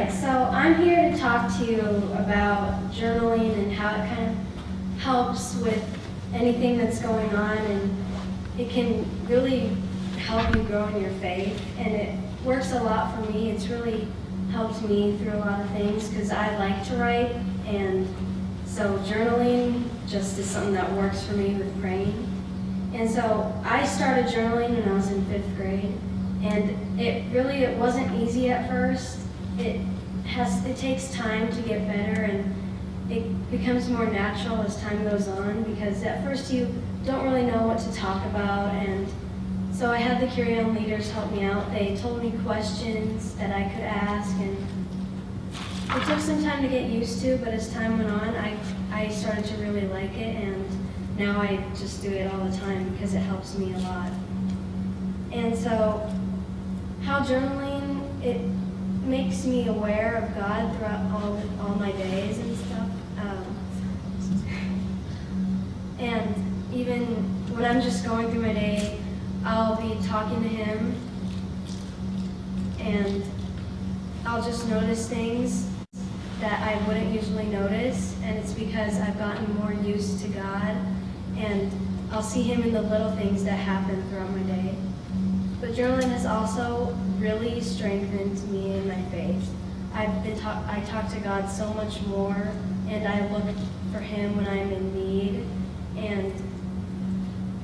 right, so I'm here to talk to you about journaling and how it kind of helps with anything that's going on, and it can really help you grow in your faith, and it works a lot for me. It's really helped me through a lot of things because I like to write, and so journaling just is something that works for me with praying. And so I started journaling when I was in 5th grade, and it wasn't easy at first. It takes time to get better, and it becomes more natural as time goes on, because at first you don't really know what to talk about. And so I had the Carry On leaders help me out. They told me questions that I could ask, and it took some time to get used to, but as time went on, I started to really like it, and now I just do it all the time because it helps me a lot. And so how journaling, it makes me aware of God throughout all my days and stuff. And even when I'm just going through my day, I'll be talking to Him, and I'll just notice things that I wouldn't usually notice, and it's because I've gotten more used to God, and I'll see Him in the little things that happen throughout my day. But journaling has also really strengthened me in my faith. I talk to God so much more, and I look for Him when I'm in need, and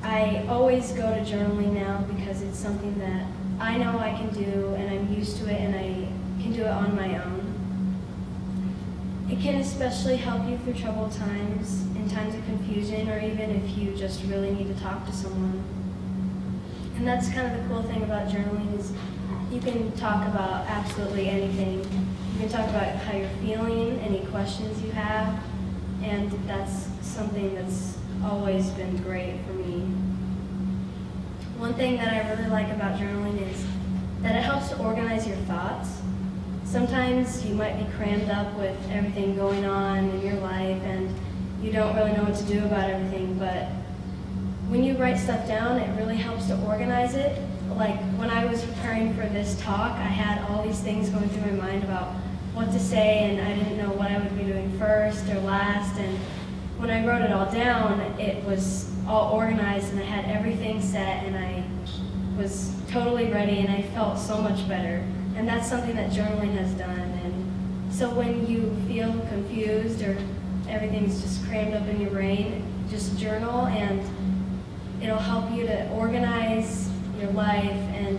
I always go to journaling now because it's something that I know I can do, and I'm used to it, and I can do it on my own. It can especially help you through troubled times, in times of confusion, or even if you just really need to talk to someone. And that's kind of the cool thing about journaling, is you can talk about absolutely anything. You can talk about how you're feeling, any questions you have, and that's something that's always been great for me. One thing that I really like about journaling is that it helps to organize your thoughts. Sometimes you might be crammed up with everything going on in your life, and you don't really know what to do about everything, but when you write stuff down, it really helps to organize it. Like when I was preparing for this talk, I had all these things going through my mind about what to say, and I didn't know what I would be doing first or last, and when I wrote it all down, it was all organized, and I had everything set, and I was totally ready, and I felt so much better. And that's something that journaling has done. And so when you feel confused or everything's just crammed up in your brain, just journal, and it'll help you to organize your life and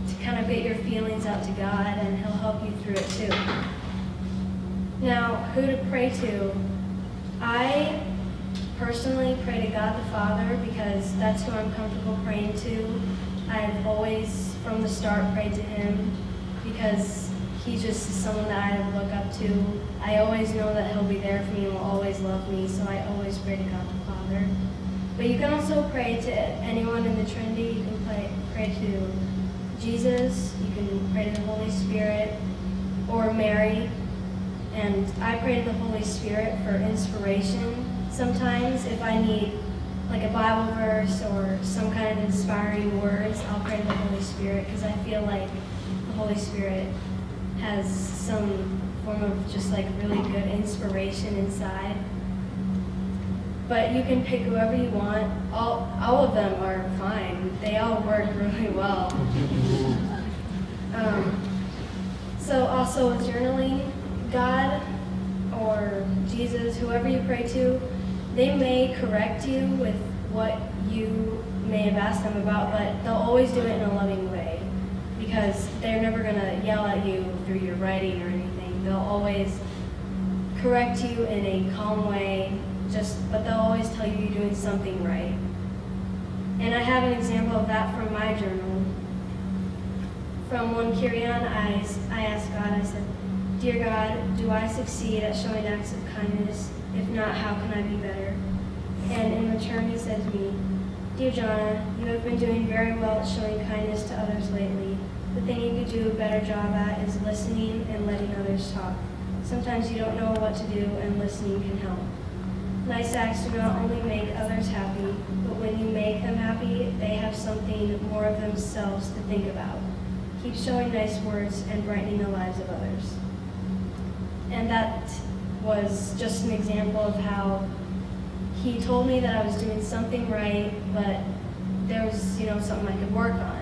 to kind of get your feelings out to God, and He'll help you through it too. Now, who to pray to? I personally pray to God the Father because that's who I'm comfortable praying to. I've always, from the start, prayed to Him because He just is someone that I look up to. I always know that He'll be there for me and will always love me, so I always pray to God the Father. But you can also pray to anyone in the Trinity. You can pray to Jesus, you can pray to the Holy Spirit, or Mary. And I pray to the Holy Spirit for inspiration. Sometimes if I need like a Bible verse or some kind of inspiring words, I'll pray to the Holy Spirit because I feel like the Holy Spirit has some form of just like really good inspiration inside. But you can pick whoever you want. All of them are fine. They all work really well. So also with journaling, God or Jesus, whoever you pray to, they may correct you with what you may have asked them about, but they'll always do it in a loving way because they're never going to yell at you through your writing or anything. They'll always correct you in a calm way, but they'll always tell you you're doing something right. And I have an example of that from my journal. From one Carry On, I asked God, I said, "Dear God, do I succeed at showing acts of kindness? If not, how can I be better?" And in return, He said to me, "Dear Johnna, you have been doing very well at showing kindness to others lately. The thing you could do a better job at is listening and letting others talk. Sometimes you don't know what to do, and listening can help. Nice acts do not only make others happy, but when you make them happy, they have something more of themselves to think about. Keep showing nice words and brightening the lives of others." And that was just an example of how he told me that I was doing something right, but there was, something I could work on.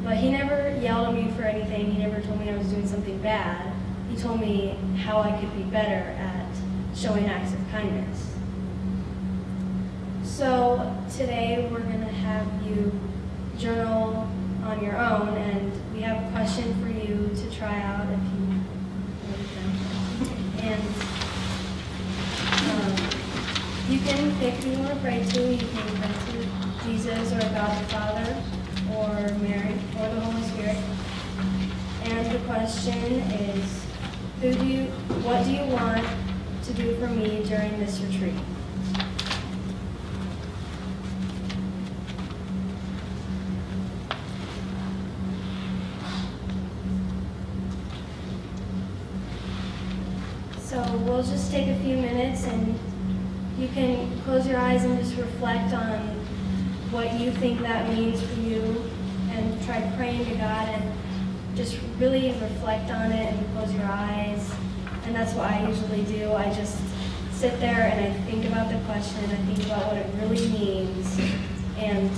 But he never yelled at me for anything. He never told me I was doing something bad. He told me how I could be better at showing acts of kindness. So today we're going to have you journal on your own, and we have a question for you to try out if you want to. And you can pick who you want to pray to. You can pray to Jesus or God the Father or Mary or the Holy Spirit. And the question is, what do you want to do for me during this retreat? So we'll just take a few minutes, and you can close your eyes and just reflect on what you think that means for you, and try praying to God and just really reflect on it and close your eyes. And that's what I usually do. I just sit there and I think about the question, I think about what it really means. And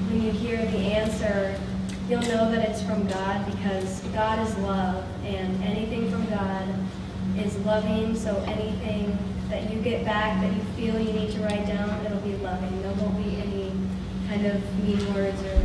when you hear the answer, you'll know that it's from God, because God is love, and anything from God is loving. So anything that you get back that you feel you need to write down, it'll be loving. There won't be any kind of mean words or